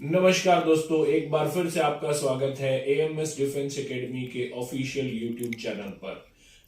नमस्कार दोस्तों, एक बार फिर से आपका स्वागत है एएमएस डिफेंस एकेडमी के ऑफिशियल यूट्यूब चैनल पर।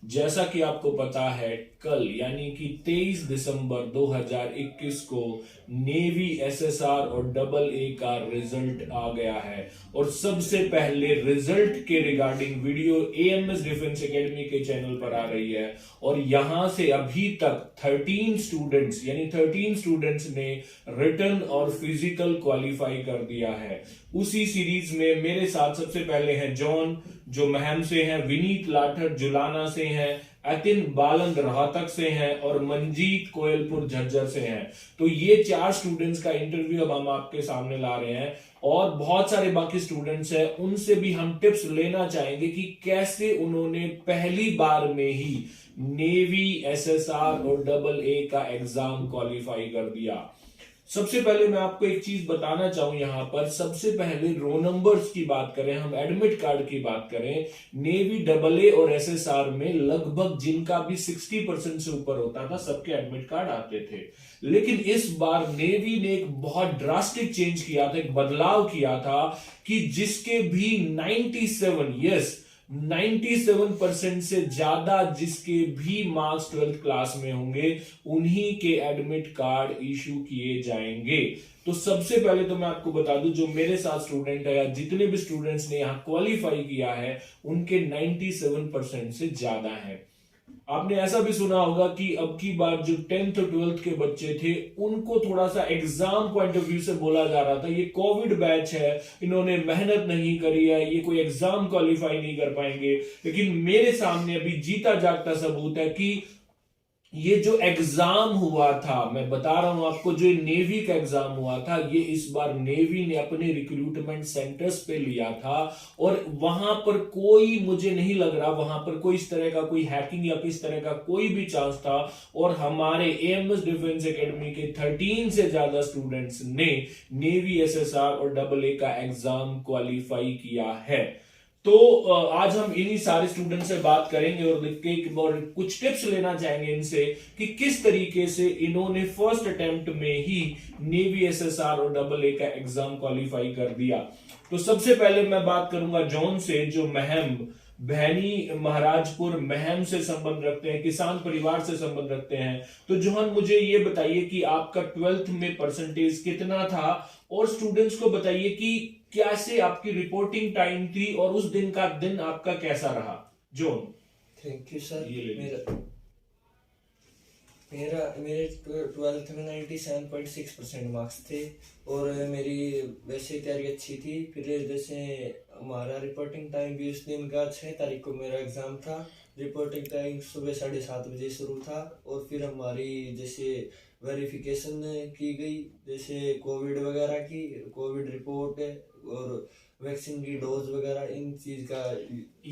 जैसा कि आपको पता है, कल यानी कि 23 दिसंबर 2021 को नेवी एसएसआर और डबल ए का रिजल्ट आ गया है और सबसे पहले रिजल्ट के regarding video AMS defence academy के चैनल पर आ रही है और यहां से अभी तक 13 स्टूडेंट्स ने रिटन और फिजिकल क्वालिफाई कर दिया है। उसी सीरीज में मेरे साथ सबसे पहले हैं जॉन जो महम से हैं, विनीत लाठर जुलाना से हैं, अतिन बालंद रोहतक से हैं और मंजीत कोयलपुर झज्जर से हैं। तो ये 4 स्टूडेंट्स का इंटरव्यू अब हम आपके सामने ला रहे हैं और बहुत सारे बाकी स्टूडेंट्स हैं, उनसे भी हम टिप्स लेना चाहेंगे कि कैसे उन्होंने पहली बार में ही नेवी एसएसआर और डबल ए का एग्जाम क्वालिफाई कर दिया। सबसे पहले मैं आपको एक चीज बताना चाहूं, यहां पर सबसे पहले रो नंबर्स की बात करें, हम एडमिट कार्ड की बात करें, नेवी डबल ए और एसएसआर में लगभग जिनका भी 60% से ऊपर होता था सबके एडमिट कार्ड आते थे। लेकिन इस बार नेवी ने एक बहुत ड्रास्टिक चेंज किया था, एक बदलाव किया था कि जिसके भी 97% से ज्यादा जिसके भी मार्क्स 12th क्लास में होंगे उन्हीं के एडमिट कार्ड इशू किए जाएंगे। तो सबसे पहले तो मैं आपको बता दूं, जो मेरे साथ स्टूडेंट है या जितने भी स्टूडेंट्स ने यहां क्वालिफाई किया है उनके 97% से ज्यादा है। आपने ऐसा भी सुना होगा कि अब की बार जो 10th और 12th के बच्चे थे उनको थोड़ा सा एग्जाम पॉइंट ऑफ व्यू से बोला जा रहा था ये कोविड बैच है, इन्होंने मेहनत नहीं करी है, ये कोई एग्जाम क्वालिफाई नहीं कर पाएंगे। लेकिन मेरे सामने अभी जीता जागता सबूत है कि ये जो एग्जाम हुआ था, मैं बता रहा हूं आपको, जो नेवी का एग्जाम हुआ था ये इस बार नेवी ने अपने रिक्रूटमेंट सेंटर्स पे लिया था और वहां पर कोई, मुझे नहीं लग रहा वहां पर कोई इस तरह का कोई हैकिंग या किस तरह का कोई भी चांस था। और हमारे एएमएस डिफेंस एकेडमी के 13 से ज्यादा स्टूडेंट्स ने नेवी एसएसआर और डबल ए का एग्जाम क्वालिफाई किया है। तो आज हम इन्हीं सारे स्टूडेंट से बात करेंगे और कुछ टिप्स लेना चाहेंगे इनसे कि किस तरीके से इन्होंने फर्स्ट अटेम्प्ट में ही नेवी एसएसआर और डबल ए का एग्जाम क्वालिफाई कर दिया। तो सबसे पहले मैं बात करूंगा जॉन से, जो महम बहनी महाराजपुर महम से संबंध रखते हैं, किसान परिवार से संबंध रखते हैं। तो जॉन, मुझे ये बताइए कि आपका 12th में परसेंटेज कितना था और स्टूडेंट्स को बताइए कि कैसे आपकी रिपोर्टिंग टाइम थी और उस दिन का दिन आपका कैसा रहा। जॉन। Thank you sir. मेरे 12th में 97.6% मार्क्स थे और मेरी वैसे तैयारी अच्छी थी। फिर जैसे हमारा रिपोर्टिंग टाइम भी उस दिन का 6 तारीख को मेरा एग्ज़ाम था। रिपोर्टिंग टाइम सुबह 7:30 बजे शुरू था और फिर हमारी जैसे वेरिफिकेशन की गई, जैसे कोविड वगैरह की, कोविड रिपोर्ट और वैक्सीन की डोज वगैरह, इन चीज का।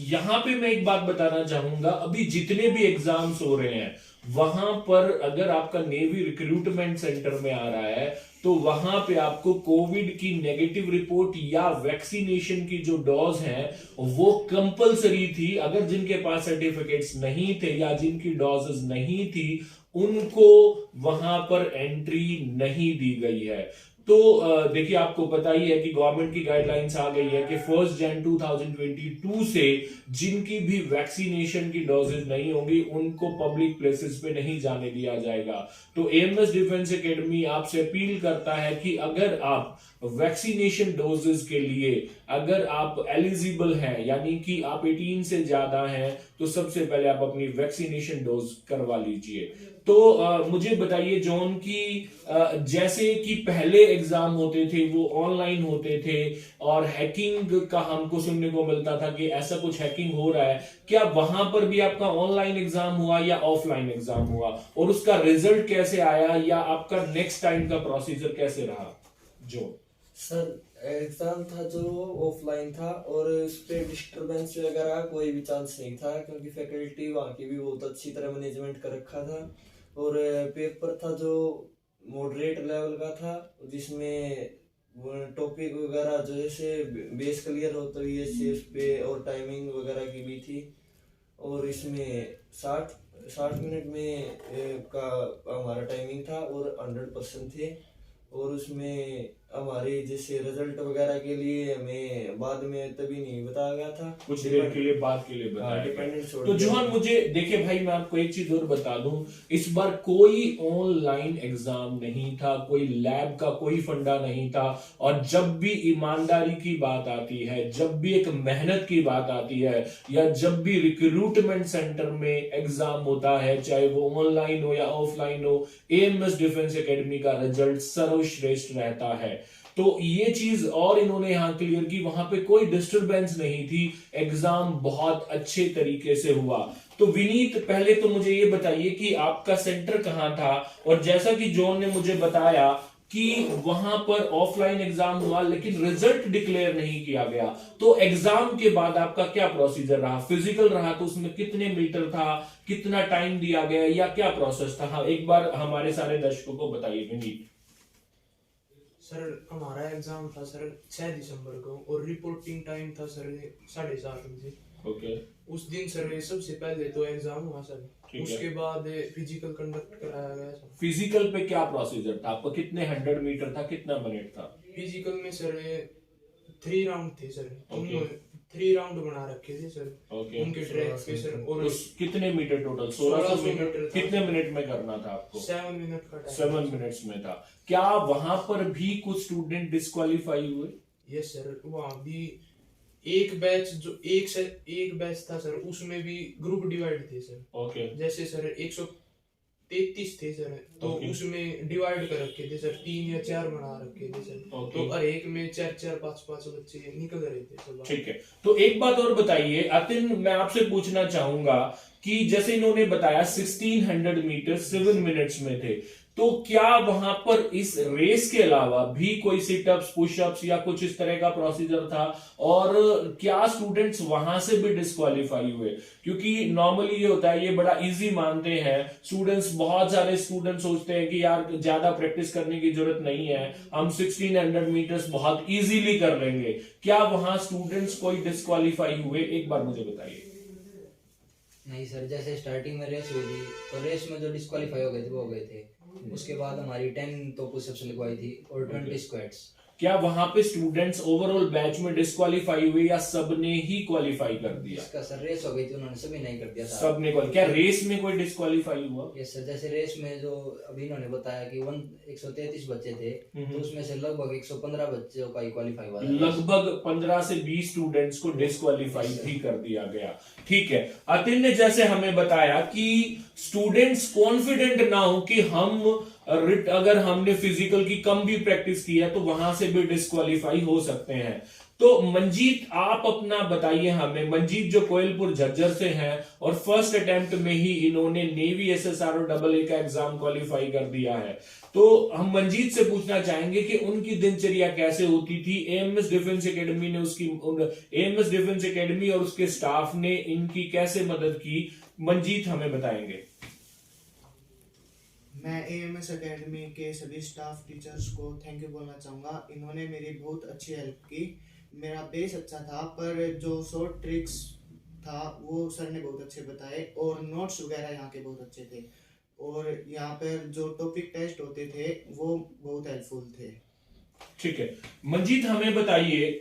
यहां पे मैं एक बात बताना चाहूंगा, अभी जितने भी एग्जाम्स हो रहे हैं वहां पर अगर आपका नेवी रिक्रूटमेंट सेंटर में आ रहा है तो वहां पे आपको कोविड की नेगेटिव रिपोर्ट या वैक्सीनेशन की जो डोज है वो कंपलसरी थी। अगर जिनके पास सर्टिफिकेट्स नहीं थे या जिनकी डोजेस नहीं थी उनको वहां पर एंट्री नहीं दी गई है। तो देखिए, आपको पता ही है कि गवर्नमेंट की गाइडलाइंस आ गई है कि 1 जनवरी 2022 से जिनकी भी वैक्सीनेशन की डोजेज नहीं होंगी उनको पब्लिक प्लेसेस पे नहीं जाने दिया जाएगा। तो एएमएस डिफेंस एकेडमी आपसे अपील करता है कि अगर आप वैक्सीनेशन डोजेज के लिए अगर आप एलिजिबल हैं, यानी कि आप 18 से ज्यादा हैं, तो सबसे पहले आप अपनी वैक्सीनेशन डोज करवा लीजिए। तो मुझे बताइए जॉन की जैसे कि पहले एग्जाम होते थे वो ऑनलाइन होते थे और हैकिंग का हमको सुनने को मिलता था कि ऐसा कुछ हैकिंग हो रहा है, क्या वहां पर भी आपका ऑनलाइन एग्जाम हुआ या ऑफलाइन एग्जाम हुआ और उसका रिजल्ट कैसे आया या आपका नेक्स्ट टाइम का प्रोसीजर कैसे रहा? जो सर, एग्जाम था जो ऑफलाइन था और उस पर डिस्टर्बेंस वगैरह कोई भी चांस नहीं था क्योंकि फैकल्टी वहाँ की भी बहुत अच्छी तरह मैनेजमेंट कर रखा था। और पेपर था जो मॉडरेट लेवल का था, जिसमें टॉपिक वगैरह जो जैसे बेस क्लियर होता है उस पे और टाइमिंग वगैरह की भी थी। और इसमें 60 मिनट में का हमारा टाइमिंग था और 100% थे। और उसमें हमारे जैसे रिजल्ट वगैरह के लिए हमें बाद में तभी नहीं बताया गया था, कुछ देर के लिए बाद के लिए बताया गया। डिपेंडेंट छोड़ तो दिया। जोहन मुझे देखिए भाई, मैं आपको एक चीज और बता दूं, इस बार कोई ऑनलाइन एग्जाम नहीं था, कोई लैब का कोई फंडा नहीं था। और जब भी ईमानदारी की बात आती है, जब भी एक मेहनत की बात आती है, या जब भी रिक्रूटमेंट सेंटर में एग्जाम होता है, चाहे वो ऑनलाइन हो या ऑफलाइन हो, एएमएस डिफेंस एकेडमी का रिजल्ट सर्वश्रेष्ठ रहता है। तो ये चीज और इन्होंने यहां क्लियर की, वहां पे कोई डिस्टरबेंस नहीं थी, एग्जाम बहुत अच्छे तरीके से हुआ। तो विनीत, पहले तो मुझे ये बताइए कि आपका सेंटर कहां था, और जैसा कि जॉन ने मुझे बताया कि वहां पर ऑफलाइन एग्जाम हुआ लेकिन रिजल्ट डिक्लेयर नहीं किया गया, तो एग्जाम के बाद आपका क्या प्रोसीजर रहा? फिजिकल रहा तो उसमें कितने मीटर था, कितना टाइम दिया गया, या क्या प्रोसेस था? हाँ, एक बार हमारे सारे दर्शकों को बताइए विनीत। सर हमारा एग्जाम था सर 6 दिसंबर को, और रिपोर्टिंग टाइम था सर 7:30 बजे। ओके। उस दिन सर सबसे पहले तो एग्जाम हुआ सर, ठीक है। उसके बाद फिजिकल कंडक्ट कराया गया सर। फिजिकल पे क्या प्रोसीजर था आपका? कितने 100 मीटर था, कितना मिनट था? फिजिकल में सर 3 राउंड थे सर, उन्होंने 3 राउंड बना रखे थे सर, ओके। उनके ट्रैक पे सर। और उस कितने मीटर टोटल? 1600 मीटर। कितने मिनट में करना था आपको? 7 मिनट का टाइम। 7 मिनट्स में था। क्या वहां पर भी कुछ स्टूडेंट डिस्क्वालीफाई हुए? यस सर, वहाँ भी एक बैच था सर, उसमें भी ग्रुप डिवाइड थे सर। ओके। जैसे सर 133 थे सर, तो Okay. उसमें डिवाइड कर रखे थे सर, 3 या 4 बना रखे थे सर। Okay. तो हर एक में 4-4, 5-5 बच्चे निकल रहे थे सर। ठीक है। तो एक बात और बताइए अतिन, मैं आपसे पूछना चाहूंगा कि जैसे इन्होंने बताया 1600 मीटर 7 मिनट्स में थे, तो क्या वहां पर इस रेस के अलावा भी कोई सिटअप्स, पुशअप्स या कुछ इस तरह का प्रोसीजर था? और क्या स्टूडेंट्स वहां से भी डिस्क्वालीफाई हुए? क्योंकि नॉर्मली ये होता है, ये बड़ा इजी मानते हैं स्टूडेंट्स, बहुत सारे स्टूडेंट्स सोचते हैं कि यार ज्यादा प्रैक्टिस करने की जरूरत नहीं है, हम 1600 मीटर्स बहुत इजीली कर लेंगे। क्या वहां स्टूडेंट्स कोई डिस्क्वालीफाई हुए? एक बार मुझे बताइए। नहीं सर, जैसे स्टार्टिंग में रेस हुई थी, तो रेस में जो डिस्क्वालीफाई हो गए थे वो हो गए थे। उसके बाद हमारी 10 तो पुशअप्स लिखवाई थी और 20 स्क्वाट्स। क्या वहां पे स्टूडेंट्स ओवरऑल बैच में डिस्क्वालीफाई हुए या सबने ही क्वालिफाई कर दिया? इसका सर रेस हो गई थी, उन्होंने सभी नहीं कर दिया था। सबने क्या रेस में कोई डिस्क्वालीफाई हुआ? यस सर, जैसे रेस में जो अभी इन्होंने बताया कि 133 बच्चे थे, तो उसमें से लगभग 115 बच्चों का ही क्वालिफाई हुआ था। लगभग 15 से 20 स्टूडेंट्स को डिस्क्वालीफाई भी कर दिया गया। ठीक है। अतिन ने जैसे हमें बताया कि स्टूडेंट्स कॉन्फिडेंट ना हो कि हम अगर हमने फिजिकल की कम भी प्रैक्टिस की है तो वहां से भी डिस्क्वालीफाई हो सकते हैं। तो मंजीत, आप अपना बताइए हमें। मंजीत जो कोयलपुर झज्जर से हैं और फर्स्ट अटेम्प्ट में ही इन्होंने नेवी एसएसआर और AA का एग्जाम क्वालिफाई कर दिया है, तो हम मंजीत से पूछना चाहेंगे कि उनकी दिनचर्या कैसे होती थी? एएमएस डिफेंस एकेडमी ने एएमएस डिफेंस एकेडमी और उसके स्टाफ ने इनकी कैसे मदद की? मंजीत हमें बताएंगे। मैं एएमएस एकेडमी के सभी स्टाफ टीचर्स को थैंक यू बोलना चाहूँगा। इन्होंने मेरी बहुत अच्छी हेल्प की। मेरा बेस अच्छा था, पर जो शॉर्ट ट्रिक्स था वो सर ने बहुत अच्छे बताए, और नोट्स वगैरह यहाँ के बहुत अच्छे थे, और यहाँ पर जो टॉपिक टेस्ट होते थे वो बहुत हेल्पफुल थे। ठीक है। मंजीत हमें बताइए,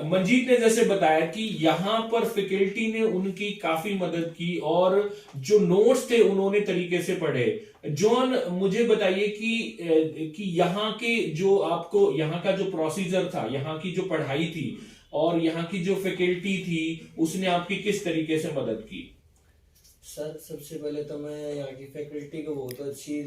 मंजीत ने जैसे बताया कि यहाँ पर फैकल्टी ने उनकी काफी मदद की और जो नोट्स थे उन्होंने तरीके से पढ़े। जॉन, मुझे बताइए कि यहाँ के जो आपको यहाँ का जो प्रोसीजर था, यहाँ की जो पढ़ाई थी और यहाँ की जो फैकल्टी थी, उसने आपकी किस तरीके से मदद की? सर सबसे पहले तो मैं यहाँ की फैकल्टी को बहुत अच्छी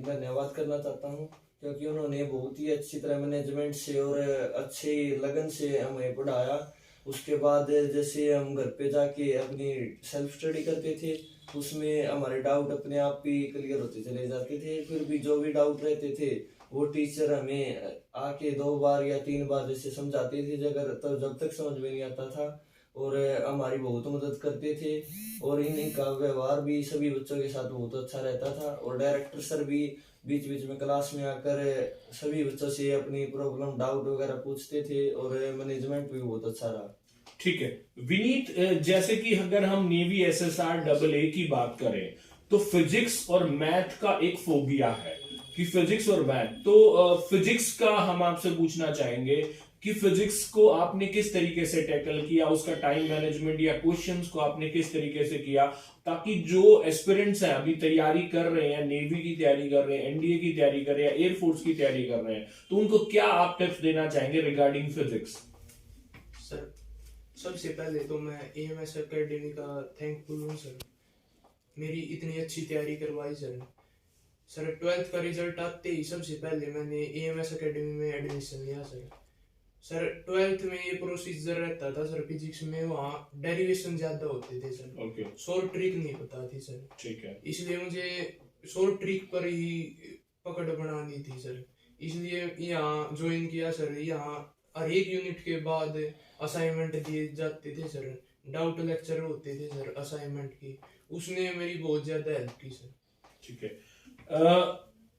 धन्यवाद करना चाहता हूँ, क्योंकि उन्होंने बहुत ही अच्छी तरह मैनेजमेंट से और अच्छे लगन से हमें पढ़ाया। उसके बाद जैसे हम घर पे जाके अपनी सेल्फ स्टडी करते थे, उसमें हमारे डाउट अपने आप ही क्लियर होते चले जाते थे। फिर भी जो भी डाउट रहते थे वो टीचर हमें आके 2 बार या 3 बार जैसे समझाते थे, जब तक समझ में नहीं आता था, और हमारी बहुत मदद करते थे। और इनका व्यवहार भी सभी बच्चों के साथ बहुत अच्छा रहता था, और डायरेक्टर सर भी बीच बीच में क्लास में आकर सभी बच्चों से अपनी प्रॉब्लम डाउट वगैरह पूछते थे, और मैनेजमेंट भी बहुत अच्छा रहा। ठीक है। विनीत, जैसे कि अगर हम नेवी एसएसआर AA की बात करें तो फिजिक्स और मैथ का एक फोबिया है, कि फिजिक्स और मैथ। तो फिजिक्स का हम आपसे पूछना चाहेंगे कि फिजिक्स को आपने किस तरीके से टैकल किया, उसका टाइम मैनेजमेंट या क्वेश्चंस को आपने किस तरीके से किया, ताकि जो एस्पिरेंट्स हैं अभी तैयारी कर रहे हैं, नेवी की तैयारी कर रहे हैं, एनडीए की तैयारी कर रहे हैं, एयरफोर्स की तैयारी कर रहे हैं, तो उनको क्या आप टिप्स देना चाहेंगे रिगार्डिंग फिजिक्स? सर सबसे पहले तो मैं एएमएस एकेडमी का थैंकफुल हूँ सर, मेरी इतनी अच्छी तैयारी करवाई सर। सर 12th का रिजल्ट आते ही सबसे पहले मैंने एएमएस एकेडमी में एडमिशन लिया सर। सर 12th में ये प्रोसीजर रहता था सर फिजिक्स में, वहाँ डेरिवेशन ज्यादा होते थे सर। ओके, शॉर्ट ट्रिक नहीं पता थी सर, ठीक है। इसलिए मुझे शॉर्ट ट्रिक पर ही पकड़ बनानी थी सर, इसलिए यहाँ ज्वाइन किया सर। यहाँ हर एक यूनिट के बाद असाइनमेंट दिए जाते थे सर, डाउट लेक्चर होते थे सर असाइनमेंट की, उसने मेरी बहुत ज्यादा हेल्प की सर। ठीक है।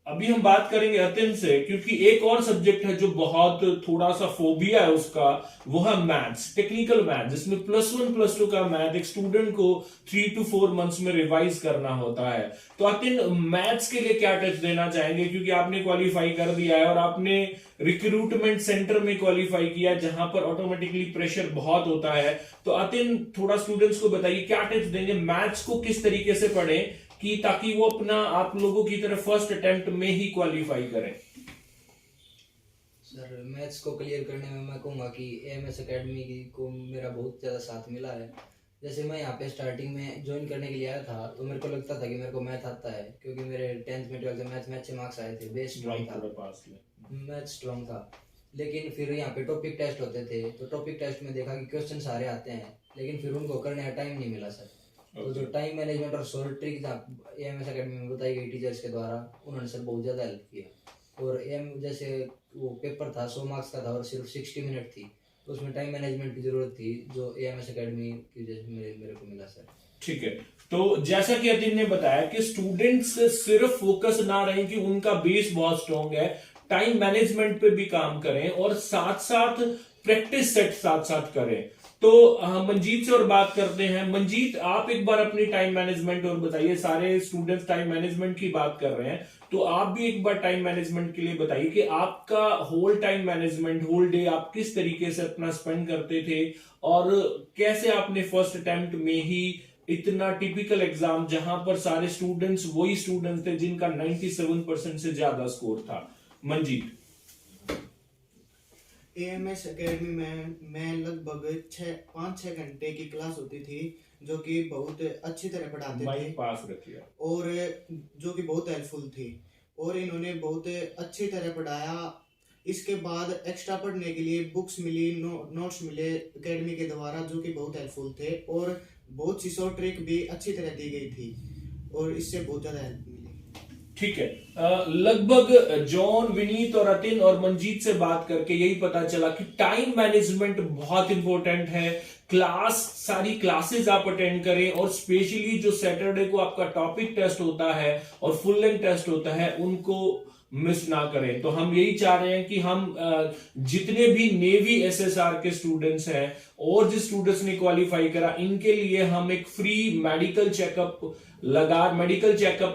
अभी हम बात करेंगे अतिन से, क्योंकि एक और सब्जेक्ट है जो बहुत थोड़ा सा फोबिया है उसका, वो है मैथ्स, टेक्निकल मैथ्स, जिसमें +1 +2 का मैथ एक स्टूडेंट को 3 to 4 मंथ्स में रिवाइज करना होता है। तो अतिन मैथ्स के लिए क्या टिप्स देना चाहेंगे, क्योंकि आपने क्वालिफाई कर दिया है और आपने रिक्रूटमेंट सेंटर में क्वालिफाई किया जहां पर ऑटोमेटिकली प्रेशर बहुत होता है। तो अतिन थोड़ा स्टूडेंट्स को बताइए क्या टिप्स देंगे, मैथ्स को किस तरीके से पढ़ें कि ताकि वो अपना आप लोगों की तरह फर्स्ट अटेम्प्ट में ही क्वालिफाई करें। सर मैथ्स को क्लियर करने में मैं कहूँगा कि एएमएस एकेडमी को मेरा बहुत ज़्यादा साथ मिला है। जैसे मैं यहाँ पे स्टार्टिंग में ज्वाइन करने के लिए आया था तो मेरे को लगता था कि मेरे को मैथ आता है, क्योंकि मेरे 10th में 12th में मैथ में अच्छे मार्क्स आए थे, बेस स्ट्रॉन्ग था, मैथ स्ट्रॉन्ग था। लेकिन फिर यहाँ पे टॉपिक टेस्ट होते थे, तो टॉपिक टेस्ट में देखा कि क्वेश्चन सारे आते हैं, लेकिन फिर उनको करने का टाइम नहीं मिला सर। तो जो टाइम मैनेजमेंट और शॉर्ट ट्रिक एएमएस एकेडमी में बताई गई टीचर्स के द्वारा, उन्होंने सर बहुत ज़्यादा हेल्प किया। और जैसे वो पेपर था 100 मार्क्स का था और सिर्फ 60 मिनट थी, तो उसमें टाइम मैनेजमेंट की जरूरत थी, जो एएमएस एकेडमी की वजह से मेरे को मिला सर। ठीक है। तो जैसा कि अतिन ने बताया कि स्टूडेंट्स सिर्फ फोकस ना रहे कि उनका बेस बहुत स्ट्रॉन्ग है, टाइम मैनेजमेंट पे भी काम करें और साथ साथ प्रैक्टिस सेट साथ साथ करें। तो मंजीत से और बात करते हैं। मंजीत, आप एक बार अपनी टाइम मैनेजमेंट और बताइए। सारे स्टूडेंट्स टाइम मैनेजमेंट की बात कर रहे हैं, तो आप भी एक बार टाइम मैनेजमेंट के लिए बताइए कि आपका whole time management, whole day आप किस तरीके से अपना स्पेंड करते थे और कैसे आपने फर्स्ट अटेम्प्ट में ही इतना टिपिकल एग्जाम, जहां पर सारे स्टूडेंट्स वही स्टूडेंट्स थे जिनका 97% से ज्यादा स्कोर था। मंजीत। एएमएस एकेडमी में मैं लगभग 5-6 घंटे की क्लास होती थी, जो कि बहुत अच्छी तरह पढ़ाते थे माइक पास रखिए और जो कि बहुत हेल्पफुल थी, और इन्होंने बहुत अच्छी तरह पढ़ाया। इसके बाद एक्स्ट्रा पढ़ने के लिए बुक्स मिली, नोट्स मिले एकेडमी के द्वारा, जो कि बहुत हेल्पफुल थे, और बहुत सी शॉर्ट ट्रिक भी अच्छी तरह दी गई थी और इससे बहुत ज्यादा हेल्प मिली। ठीक है। लगभग जॉन, विनीत और अतिन और मंजीत से बात करके यही पता चला कि टाइम मैनेजमेंट बहुत इंपॉर्टेंट है। सारी क्लासेस आप अटेंड करें और स्पेशली जो सैटरडे को आपका टॉपिक टेस्ट होता है और फुल लेंथ टेस्ट होता है, उनको मिस ना करें। तो हम यही चाह रहे हैं कि हम जितने भी नेवी एसएसआर के स्टूडेंट्स हैं और जिस स्टूडेंट्स ने क्वालिफाई करा, इनके लिए हम एक फ्री मेडिकल चेकअप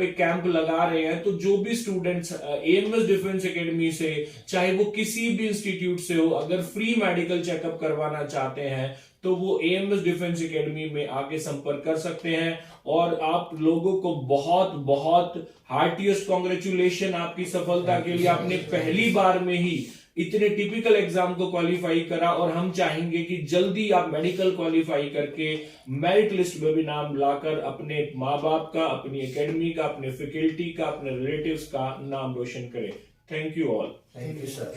एक कैंप लगा रहे हैं। तो जो भी स्टूडेंट्स एएमएस डिफेंस एकेडमी से, चाहे वो किसी भी इंस्टीट्यूट से हो, अगर फ्री मेडिकल चेकअप करवाना चाहते हैं तो वो एएमएस डिफेंस एकेडमी में आके संपर्क कर सकते हैं। और आप लोगों को बहुत बहुत हार्टिएस्ट कॉन्ग्रेचुलेशन आपकी सफलता के लिए। आपने पहली बार में ही इतने टिपिकल एग्जाम को क्वालिफाई करा और हम चाहेंगे कि जल्दी आप मेडिकल क्वालिफाई करके मेरिट लिस्ट में भी नाम लाकर अपने माँ बाप का, अपनी एकेडमी का, अपने फैकल्टी का, अपने रिलेटिव्स का नाम रोशन करें। Thank you all. Thank you sir.